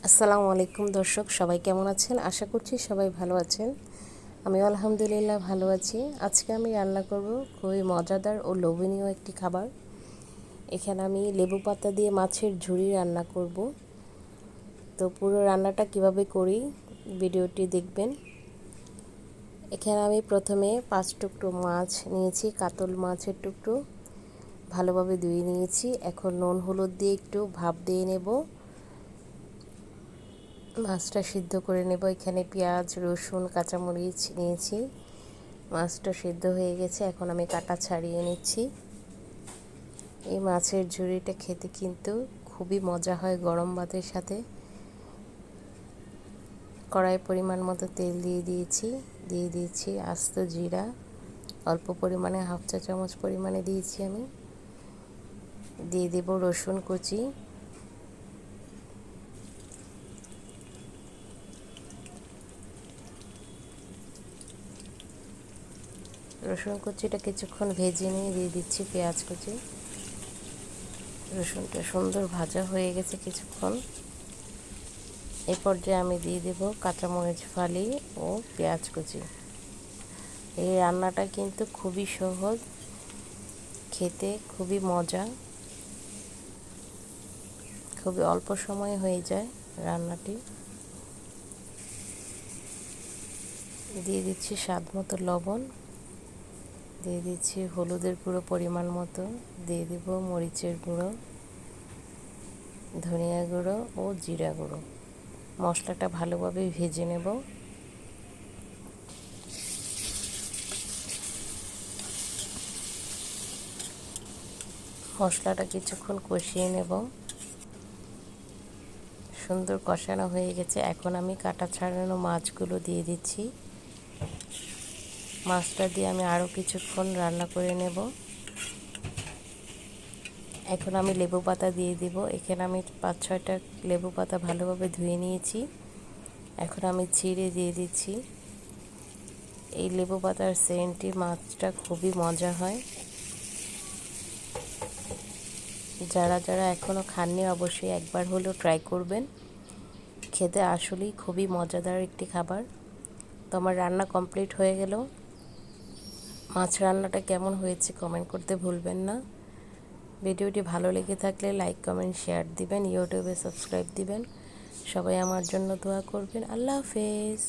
আসসালামু আলাইকুম দর্শক, সবাই কেমন আছেন? আশা করছি সবাই ভালো আছেন। আমিও আলহামদুলিল্লাহ ভালো আছি। আজকে আমি রান্না করব খুবই মজাদার ও লোভনীয় একটি খাবার। এখানে আমি লেবু পাতা দিয়ে মাছের ঝুরি রান্না করব। তো পুরো রান্নাটা কিভাবে করি ভিডিওটি দেখবেন। এখানে আমি প্রথমে 5 টুকরো মাছ নিয়েছি, কাতল মাছের টুকরো ভালোভাবে ধুয়ে নিয়েছি। এখন নুন হলুদ দিয়ে একটু ভাপ দিয়ে নেব। মাছটা সিদ্ধ করে নেব। এখানে পেঁয়াজ, রসুন, কাঁচামরিচ নিয়েছি। মাছটা সিদ্ধ হয়ে গেছে, এখন আমি কাটা ছাড়িয়ে নিচ্ছি। এই মাছের ঝুড়িটা খেতে কিন্তু খুবই মজা হয় গরম ভাতের সাথে। কড়াই পরিমাণ মতো তেল দিয়ে দিয়েছি আস্ত জিরা, অল্প পরিমাণে হাফ চা চামচ পরিমাণে দিয়েছি আমি। দিয়ে দেব রসুন কুচি, রসুন কুচিটা কিছুক্ষণ ভেজে নিয়ে দিয়ে দিচ্ছি পেঁয়াজ কুচি। রসুনটা সুন্দর ভাজা হয়ে গেছে কিছুক্ষণ। এই পর্যায়ে আমি দিয়ে দেব কাঁচামরিচ ফালি ও পেঁয়াজ কুচি। এই রান্নাটা কিন্তু খুবই সহজ, খেতে খুবই মজা, খুবই অল্প সময়ে হয়ে যায় রান্নাটি। দিয়ে দিচ্ছি স্বাদ মতো লবণ, দিয়ে দিচ্ছি হলুদের গুঁড়ো পরিমাণ মতো, দিয়ে দেব মরিচের গুঁড়ো, ধনিয়া গুঁড়ো ও জিরা গুঁড়ো। মশলাটা ভালোভাবে ভেজে নেব। মশলাটা কিছুক্ষণ কষিয়ে নেব। সুন্দর কষানো হয়ে গেছে, এখন আমি কাটা ছাড়ানো মাছগুলো দিয়ে দিচ্ছি। মাছটা দিয়ে আমি আরও কিছুক্ষণ রান্না করে নেব। এখন আমি লেবু পাতা দিয়ে দিব। এখানে আমি 5-6টা লেবু পাতা ভালোভাবে ধুয়ে নিয়েছি। এখন আমি চিড়ে দিয়ে দিচ্ছি। এই লেবু পাতার সেন্টে মাছটা খুবই মজা হয়। যারা যারা এখনও খাননি অবশ্যই একবার হলেও ট্রাই করবেন। খেতে আসলেই খুবই মজাদার একটি খাবার। তো আমার রান্না কমপ্লিট হয়ে গেল। মাছ রান্নাটা কেমন হয়েছে কমেন্ট করতে ভুলবেন না। ভিডিওটি ভালো লেগে থাকলে লাইক, কমেন্ট, শেয়ার দিবেন। ইউটিউবে সাবস্ক্রাইব দিবেন। সবাই আমার জন্য দোয়া করবেন। আল্লাহ হাফেজ।